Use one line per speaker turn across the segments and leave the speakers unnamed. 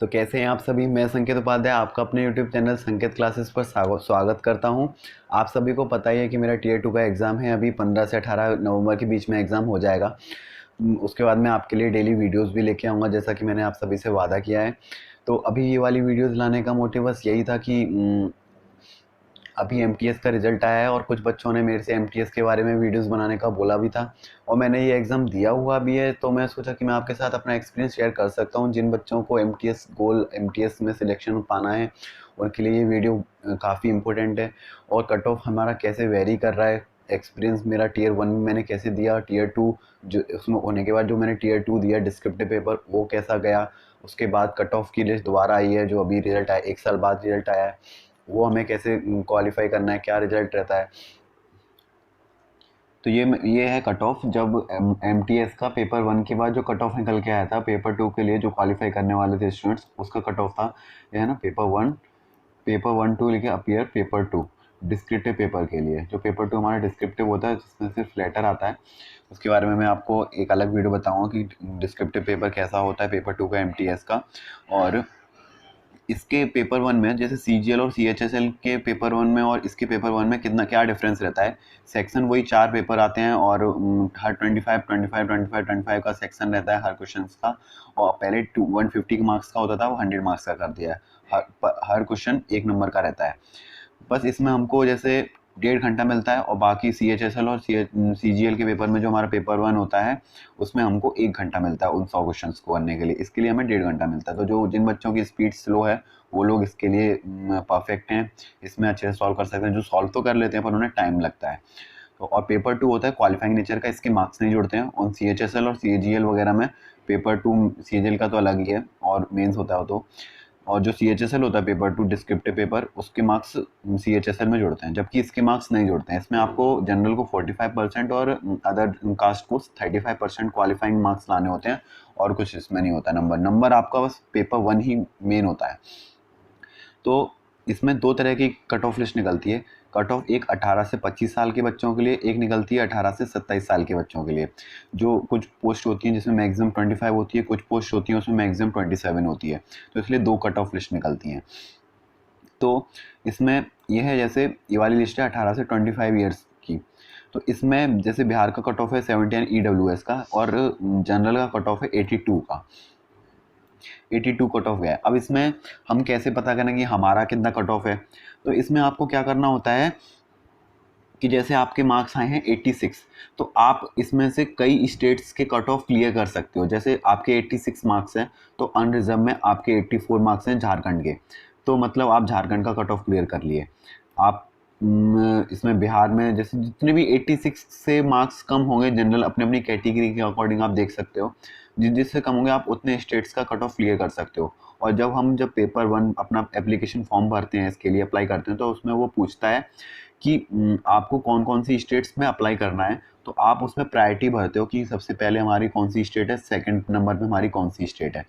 तो कैसे हैं आप सभी। मैं संकेत उपाध्याय आपका अपने यूट्यूब चैनल संकेत क्लासेस पर स्वागत करता हूं। आप सभी को पता ही है कि मेरा टीयर 2 का एग्ज़ाम है। अभी 15 से 18 नवंबर के बीच में एग्ज़ाम हो जाएगा। उसके बाद मैं आपके लिए डेली वीडियोस भी लेके आऊँगा, जैसा कि मैंने आप सभी से वादा किया है। तो अभी ये वाली वीडियोस लाने का मोटिव बस यही था कि अभी एमटीएस का रिजल्ट आया है और कुछ बच्चों ने मेरे से एमटीएस के बारे में वीडियोस बनाने का बोला भी था, और मैंने ये एग्ज़ाम दिया हुआ भी है। तो मैं सोचा कि मैं आपके साथ अपना एक्सपीरियंस शेयर कर सकता हूँ। जिन बच्चों को एमटीएस गोल एमटीएस में सिलेक्शन पाना है उनके लिए ये वीडियो काफ़ी इंपॉर्टेंट है। और कट ऑफ हमारा कैसे वेरी कर रहा है, एक्सपीरियंस मेरा टीयर 1 में मैंने कैसे दिया, टीयर 2 जो उसमें होने के बाद जो मैंने टीयर 2 दिया डिस्क्रिप्टिव पेपर वो कैसा गया, उसके बाद कट ऑफ की लिस्ट दोबारा आई है जो अभी रिजल्ट आया 1 साल बाद रिजल्ट आया है, वो हमें कैसे क्वालिफाई करना है, क्या रिजल्ट रहता है। तो ये है कट ऑफ। जब एमटीएस का पेपर 1 के बाद जो कट ऑफ निकल के आया था पेपर 2 के लिए जो क्वालिफाई करने वाले थे स्टूडेंट्स, उसका कट ऑफ था ये है ना, पेपर 1 2 लिखे अपीयर पेपर 2 डिस्क्रिप्टिव पेपर के लिए। जो पेपर 2 हमारा डिस्क्रिप्टिव होता है जिसमें सिर्फ लेटर आता है, उसके बारे में मैं आपको एक अलग वीडियो बताऊंगा कि डिस्क्रिप्टिव पेपर कैसा होता है पेपर 2 का एमटीएस का। और इसके पेपर 1 में जैसे सीजीएल और सीएचएसएल के पेपर 1 में और इसके पेपर 1 में कितना क्या डिफरेंस रहता है। सेक्शन वही 4 पेपर आते हैं और हर 25 का सेक्शन रहता है हर क्वेश्चन का। और पहले 150 के मार्क्स का होता था, वो 100 मार्क्स का कर दिया है। हर क्वेश्चन 1 नंबर का रहता है। बस इसमें हमको जैसे 1.5 घंटा मिलता है, और बाकी सीएचएसएल और सीजीएल के पेपर में जो हमारा पेपर 1 होता है उसमें हमको 1 घंटा मिलता है उन 100 क्वेश्चन को करने के लिए। इसके लिए हमें 1.5 घंटा मिलता है। तो जो जिन बच्चों की स्पीड स्लो है वो लोग इसके लिए परफेक्ट हैं, इसमें अच्छे से सॉल्व कर सकते हैं। जो सॉल्व तो कर लेते हैं पर उन्हें टाइम लगता है। तो और पेपर 2 होता है क्वालिफाइंग नेचर का, इसके मार्क्स नहीं जुड़ते हैं। और सीएचएसएल और सीजीएल वगैरह में पेपर 2 सीजीएल का तो अलग ही है और मेंस होता है तो। और जो सीएचएसएल होता है पेपर 2 डिस्क्रिप्टिव पेपर, उसके मार्क्स सीएचएसएल में जुड़ते हैं, जबकि इसके मार्क्स नहीं जुड़ते हैं। इसमें आपको जनरल को 45% और अदर कास्ट को 35% क्वालिफाइंग मार्क्स लाने होते हैं, और कुछ इसमें नहीं होता। नंबर आपका बस पेपर 1 ही मेन होता है। तो इसमें 2 तरह की कट ऑफ लिस्ट निकलती है। कट ऑफ एक 18 से 25 साल के बच्चों के लिए, एक निकलती है 18 से 27 साल के बच्चों के लिए। जो कुछ पोस्ट होती हैं जिसमें मैक्सिमम 25 होती है, कुछ पोस्ट होती हैं उसमें मैक्सिमम 27 होती है। तो इसलिए 2 कट ऑफ लिस्ट निकलती हैं। तो इसमें यह है, जैसे ये वाली लिस्ट है 18 से 25 ईयर्स की। तो इसमें जैसे बिहार का कट ऑफ है 79 ईडब्ल्यूएस का, और जनरल का कट ऑफ है 82 का। 82 कट ऑफ गया है। अब इसमें हम कैसे पता करें कि हमारा कितना कट ऑफ है। तो इसमें आपको क्या करना होता है कि जैसे आपके मार्क्स आए हैं 86, तो आप इसमें से कई स्टेट्स के कट ऑफ क्लियर कर सकते हो। जैसे आपके 86 मार्क्स हैं तो अनरिजर्व में आपके 84 मार्क्स हैं झारखंड के, तो मतलब आप झारखंड का कट ऑफ क्लियर कर लिए। आप इसमें बिहार में जैसे जितने भी 86 से मार्क्स कम होंगे जनरल अपने अपनी कैटेगरी के अकॉर्डिंग आप देख सकते हो, जिससे कम होंगे आप उतने स्टेट्स का कट ऑफ क्लियर कर सकते हो। और जब पेपर 1 अपना एप्लीकेशन फॉर्म भरते हैं, इसके लिए अप्लाई करते हैं, तो उसमें वो पूछता है कि आपको कौन कौन सी स्टेट्स में अप्लाई करना है। तो आप उसमें प्रायोरिटी भरते हो कि सबसे पहले हमारी कौन सी स्टेट है, सेकंड नंबर पे हमारी कौन सी स्टेट है।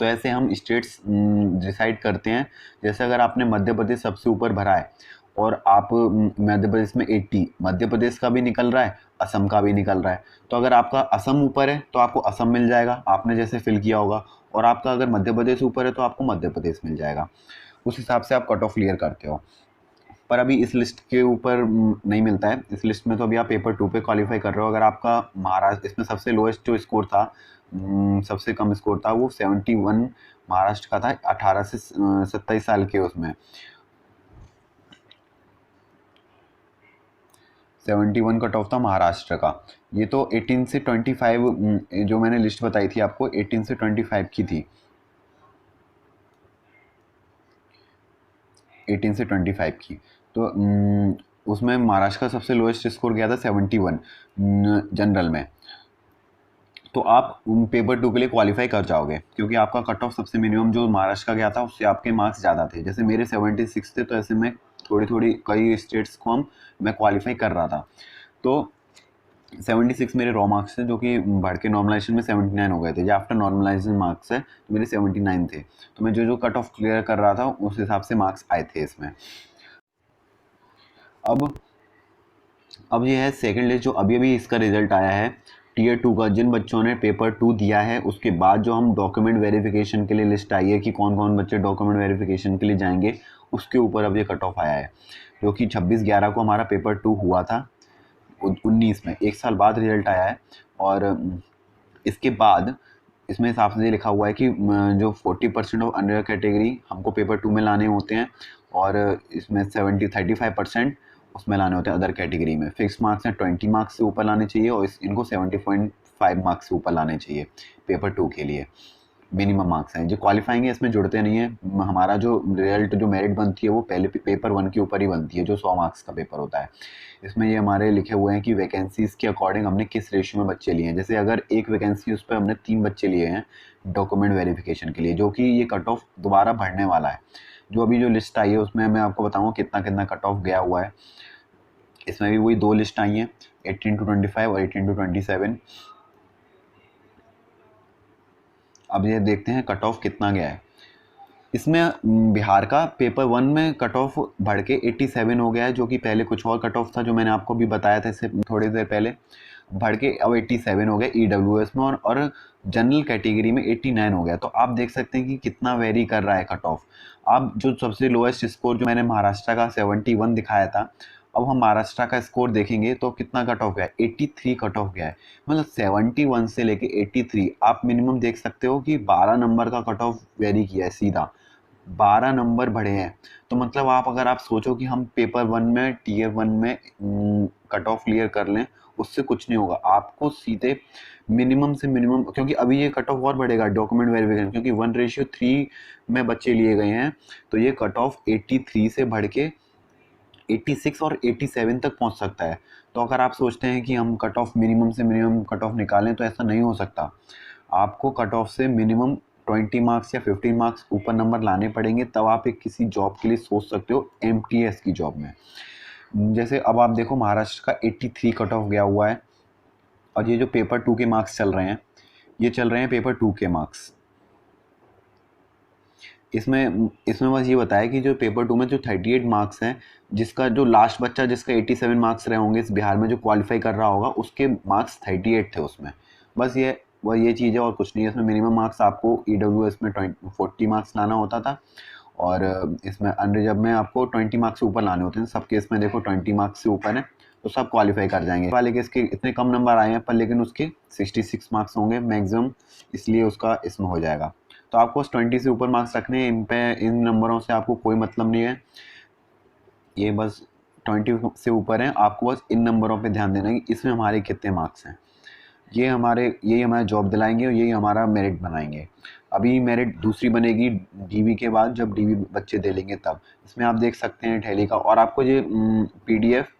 तो ऐसे हम स्टेट्स डिसाइड करते हैं। जैसे अगर आपने मध्य प्रदेश सबसे ऊपर भरा है और आप मध्य प्रदेश में 80 मध्य प्रदेश का भी निकल रहा है, असम का भी निकल रहा है, तो अगर आपका असम ऊपर है तो आपको असम मिल जाएगा, आपने जैसे फिल किया होगा। और आपका अगर मध्य प्रदेश ऊपर है तो आपको मध्य प्रदेश मिल जाएगा। उस हिसाब से आप कट ऑफ क्लियर करते हो। पर अभी इस लिस्ट के ऊपर नहीं मिलता है। इस लिस्ट में तो अभी आप पेपर 2 पे क्वालिफाई कर रहे हो। अगर आपका महाराष्ट्र, इसमें सबसे लोएस्ट जो स्कोर था, सबसे कम स्कोर था वो 71 महाराष्ट्र का था 18 से 27 साल के। उसमें 71 कट ऑफ था महाराष्ट्र का। ये तो 18 से 25 जो मैंने लिस्ट बताई थी आपको 18 से 25 की थी, 18 से 25 की। तो उसमें महाराष्ट्र का सबसे लोएस्ट स्कोर गया था 71 जनरल में। तो आप पेपर 2 के लिए क्वालिफाई कर जाओगे, क्योंकि आपका कट ऑफ सबसे मिनिमम जो महाराष्ट्र का गया था उससे आपके मार्क्स ज़्यादा थे। जैसे मेरे 76 थे, तो ऐसे में थोड़ी कई स्टेट्स को मैं क्वालिफाई कर रहा था। तो 76 मेरे रॉ मार्क्स थे, जो कि बढ़ के नॉर्मलाइजेशन में 79 हो गए थे। जो आफ्टर नॉर्मलाइजेशन मार्क्स है तो मेरे 79 थे। तो मैं जो कट ऑफ क्लियर कर रहा था उस हिसाब से मार्क्स आए थे इसमें। अब ये है सेकंड लिस्ट जो अभी अभी इसका रिजल्ट आया है टीयर 2 का जिन बच्चों ने पेपर 2 दिया है उसके बाद जो हम डॉक्यूमेंट वेरिफिकेशन के लिए लिस्ट आई है कि कौन कौन बच्चे डॉक्यूमेंट वेरिफिकेशन के लिए जाएंगे, उसके ऊपर अब ये कट ऑफ आया है, जो कि 26/11 को हमारा पेपर 2 हुआ था 19 में, 1 साल बाद रिजल्ट आया है। और इसके बाद इसमें साफ से लिखा हुआ है कि जो 40% ऑफ अंडर कैटेगरी हमको पेपर 2 में लाने होते हैं और इसमें 35% उसमें लाने होते हैं अदर कैटेगरी में। फिक्स मार्क्स हैं 20 मार्क्स से ऊपर लाने चाहिए और इनको 70.5 मार्क्स से ऊपर लाने चाहिए पेपर 2 के लिए। मिनिमम मार्क्स हैं जो क्वालिफाइंग है, इसमें जुड़ते नहीं है। हमारा जो रिजल्ट जो मेरिट बनती है वो पहले पेपर 1 के ऊपर ही बनती है, जो 100 मार्क्स का पेपर होता है। इसमें ये हमारे लिखे हुए हैं कि वैकेंसीज़ के अकॉर्डिंग हमने किस रेशियो में बच्चे लिए हैं। जैसे अगर एक वैकेंसी उस पर हमने 3 बच्चे लिए हैं डॉक्यूमेंट वेरिफिकेशन के लिए, जो कि ये कट ऑफ दोबारा बढ़ने वाला है। जो अभी जो लिस्ट आई है उसमें मैं आपको बताऊँगा कितना कितना कट ऑफ गया हुआ है। इसमें भी वही 2 लिस्ट आई हैं, 18 to 25 और 18 to 27। अब ये देखते हैं कट ऑफ कितना गया है। इसमें बिहार का पेपर 1 में कट ऑफ बढ़ के 87 हो गया है, जो कि पहले कुछ और कट ऑफ था जो मैंने आपको भी बताया था इससे थोड़ी देर पहले, बढ़ के अब 87 हो गया ईडब्ल्यूएस में, और जनरल कैटेगरी में 89 हो गया। तो आप देख सकते हैं कि कितना वेरी कर रहा है कट ऑफ। अब जो सबसे लोएस्ट स्कोर जो मैंने महाराष्ट्र का 71 दिखाया था, अब हम महाराष्ट्र का स्कोर देखेंगे तो कितना कट ऑफ गया है, 83 कट ऑफ गया है। मतलब 71 से लेके 83 आप मिनिमम देख सकते हो कि 12 नंबर का कट ऑफ वेरी किया है, सीधा 12 नंबर बढ़े हैं। तो मतलब आप अगर आप सोचो कि हम पेपर 1 में टीयर 1 में कट ऑफ क्लियर कर लें, उससे कुछ नहीं होगा। आपको सीधे मिनिमम से मिनिमम, क्योंकि अभी ये कट ऑफ और बढ़ेगा डॉक्यूमेंट वेरिफिकेशन, क्योंकि 1:3 में बच्चे लिए गए हैं, तो ये कट ऑफ 83 से बढ़ के 86 और 87 तक पहुंच सकता है। तो अगर आप सोचते हैं कि हम कट ऑफ मिनिमम से मिनिमम कट ऑफ निकालें, तो ऐसा नहीं हो सकता। आपको कट ऑफ से मिनिमम 20 मार्क्स या 15 मार्क्स ऊपर नंबर लाने पड़ेंगे, तब आप एक किसी जॉब के लिए सोच सकते हो, एमटीएस की जॉब में। जैसे अब आप देखो महाराष्ट्र का 83 कट ऑफ गया हुआ है, और ये जो पेपर 2 के मार्क्स चल रहे हैं, ये चल रहे हैं पेपर 2 के मार्क्स। इसमें इसमें बस ये बताया कि जो पेपर 2 में जो 38 मार्क्स हैं, जिसका जो लास्ट बच्चा जिसका 87 मार्क्स रहे होंगे इस बिहार में जो क्वालिफाई कर रहा होगा, उसके मार्क्स 38 थे उसमें। बस ये चीज़ है और कुछ नहीं है। इसमें मिनिमम मार्क्स आपको ईडब्ल्यूएस में 40 मार्क्स लाना होता था, और इसमें अनरिजर्व में आपको 20 मार्क्स से ऊपर लाने होते हैं। सब केस में देखो 20 मार्क्स से ऊपर है तो सब क्वालिफाई कर जाएंगे। वाले के इसके इतने कम नंबर आए हैं पर लेकिन उसके 66 मार्क्स होंगे मैक्सिमम, इसलिए उसका इसमें हो जाएगा। तो आपको 20 से ऊपर मार्क्स रखने हैं, इन पे इन नंबरों से आपको कोई मतलब नहीं है। ये बस 20 से ऊपर है, आपको बस इन नंबरों पे ध्यान देना है कि इसमें हमारे कितने मार्क्स हैं। यही हमारा जॉब दिलाएंगे और यही हमारा मेरिट बनाएंगे। अभी मेरिट दूसरी बनेगी डीवी के बाद, जब डीवी बच्चे दे लेंगे तब। इसमें आप देख सकते हैं ठेली का, और आपको ये पीडीएफ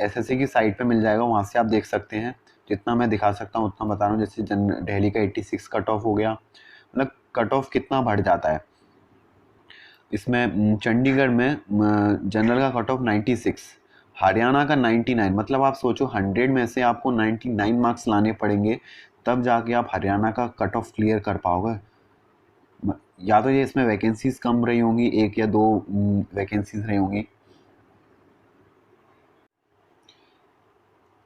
एसएससी की साइट पे मिल जाएगा, वहाँ से आप देख सकते हैं। जितना मैं दिखा सकता हूँ उतना बता रहा हूँ। जैसे दिल्ली का 86 कट ऑफ हो गया, मतलब कट ऑफ कितना बढ़ जाता है। इसमें चंडीगढ़ में जनरल का कट ऑफ 96, हरियाणा का 99। मतलब आप सोचो 100 में से आपको 99 मार्क्स लाने पड़ेंगे, तब जाके आप हरियाणा का कट ऑफ क्लियर कर पाओगे। या तो ये इसमें वैकेंसीज कम रही होंगी, 1 या 2 वैकेंसीज रही होंगी,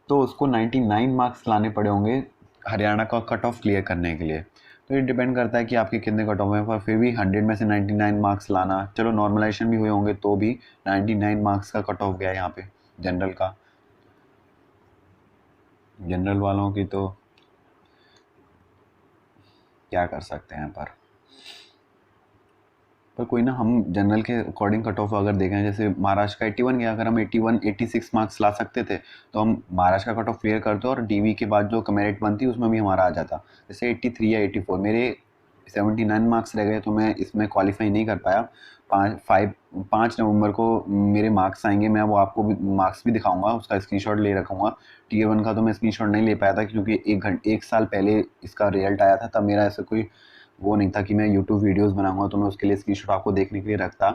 तो उसको 99 मार्क्स लाने पड़े होंगे हरियाणा का कट ऑफ क्लियर करने के लिए। तो ये डिपेंड करता है कि आपके कितने कट ऑफ हैं, पर फिर भी 100 में से 99 मार्क्स लाना, चलो नॉर्मलाइजेशन भी हुए होंगे तो भी 99 मार्क्स का कट ऑफ गया है यहाँ पे जनरल का। जनरल वालों की तो क्या कर सकते हैं, पर कोई ना, हम जनरल के अकॉर्डिंग कट ऑफ अगर देखें, जैसे महाराष्ट्र का 81 गया, अगर हम 86 मार्क्स ला सकते थे तो हम महाराष्ट्र का कट ऑफ क्लियर करते और डीवी के बाद जो मेरिट बनती उसमें भी हमारा आ जाता। जैसे 83 या 84, मेरे 79 मार्क्स रह गए तो मैं इसमें क्वालिफाई नहीं कर पाया। 5 नवंबर को मेरे मार्क्स आएंगे, मैं वो आपको भी मार्क्स भी दिखाऊंगा, उसका स्क्रीनशॉट ले रखूँगा। टीयर 1 का तो मैं स्क्रीनशॉट नहीं ले पाया था, क्योंकि एक साल पहले इसका रिजल्ट आया था, तब मेरा ऐसा कोई वो नहीं था कि मैं यूट्यूब वीडियोस बनाऊंगा तो मैं उसके लिए स्क्रीनशॉट आपको देखने के लिए रखता।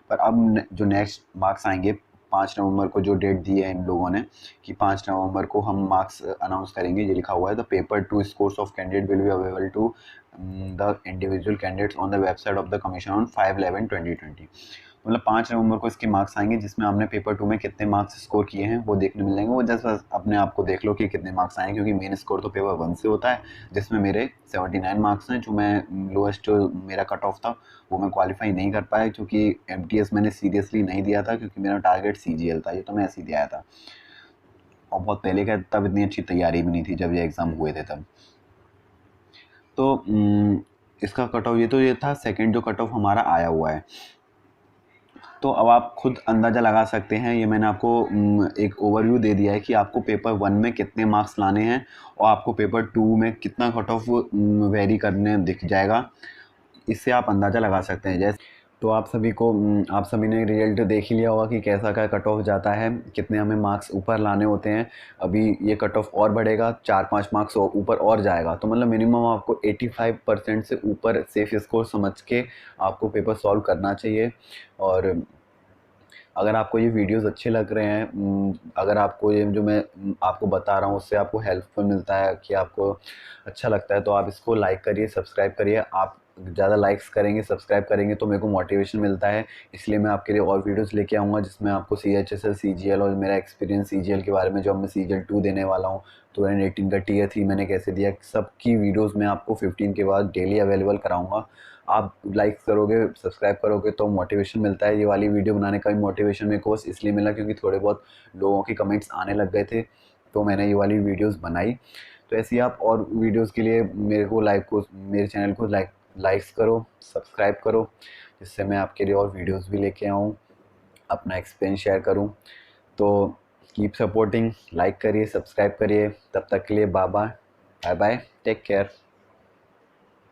पर अब जो नेक्स्ट मार्क्स आएंगे 5 नवंबर को, जो डेट दी है इन लोगों ने कि 5 नवंबर को हम मार्क्स अनाउंस करेंगे, ये लिखा हुआ है, the paper 2 scores of candidate will be available to the individual candidates on the website of the commission on 5/11/2020। मतलब 5 नवंबर को इसके मार्क्स आएंगे, जिसमें हमने पेपर 2 में कितने मार्क्स स्कोर किए हैं वो देखने मिल जाएंगे। वो जस्ट बस अपने आप को देख लो कि कितने मार्क्स आए, क्योंकि मेन स्कोर तो पेपर 1 से होता है, जिसमें मेरे 79 मार्क्स हैं, जो मैं लोएस्ट मेरा कट ऑफ था वो मैं क्वालिफाई नहीं कर पाया, क्योंकि MTS मैंने सीरियसली नहीं दिया था, क्योंकि मेरा टारगेट CGL था, ये तो मैं ऐसे ही दिया था, और बहुत पहले का, तब इतनी अच्छी तैयारी भी नहीं थी जब ये एग्ज़ाम हुए थे तब। तो इसका कट ऑफ ये था सेकंड जो कट ऑफ हमारा आया हुआ है। तो अब आप खुद अंदाज़ा लगा सकते हैं, ये मैंने आपको एक ओवरव्यू दे दिया है कि आपको पेपर 1 में कितने मार्क्स लाने हैं और आपको पेपर 2 में कितना कट ऑफ वेरी करने दिख जाएगा, इससे आप अंदाज़ा लगा सकते हैं। जैसे तो आप सभी को आप सभी ने रिजल्ट देख ही लिया होगा कि कैसा क्या कट ऑफ जाता है, कितने हमें मार्क्स ऊपर लाने होते हैं। अभी ये कट ऑफ और बढ़ेगा, 4-5 मार्क्स ऊपर और जाएगा, तो मतलब मिनिमम आपको 85% से ऊपर सेफ स्कोर समझ के आपको पेपर सॉल्व करना चाहिए। और अगर आपको ये वीडियोस अच्छे लग रहे हैं, अगर आपको ये जो मैं आपको बता रहा हूँ उससे आपको हेल्पफुल मिलता है कि आपको अच्छा लगता है, तो आप इसको लाइक करिए, सब्सक्राइब करिए। आप ज़्यादा लाइक्स करेंगे, सब्सक्राइब करेंगे तो मेरे को मोटिवेशन मिलता है, इसलिए मैं आपके लिए और वीडियोस लेके आऊँगा जिसमें आपको CHSL CGL और मेरा एक्सपीरियंस CGL के बारे में, जो मैं CGL 2 देने वाला हूँ, 2018 का Tier 3 मैंने कैसे दिया, सबकी वीडियोज़ मैं आपको 15 के बाद डेली अवेलेबल कराऊँगा। आप लाइक करोगे, सब्सक्राइब करोगे तो मोटिवेशन मिलता है। ये वाली वीडियो बनाने का भी मोटिवेशन मेरे को बस इसलिए मिला क्योंकि थोड़े बहुत लोगों के कमेंट्स आने लग गए थे, तो मैंने ये वाली वीडियोस बनाई। तो ऐसे ही आप और वीडियोस के लिए मेरे चैनल को लाइक्स करो, सब्सक्राइब करो, जिससे मैं आपके लिए और वीडियोस भी लेके आऊँ, अपना एक्सपीरियंस शेयर करूँ। तो कीप सपोर्टिंग, लाइक करिए, सब्सक्राइब करिए। तब तक के लिए बाय बाय, टेक केयर।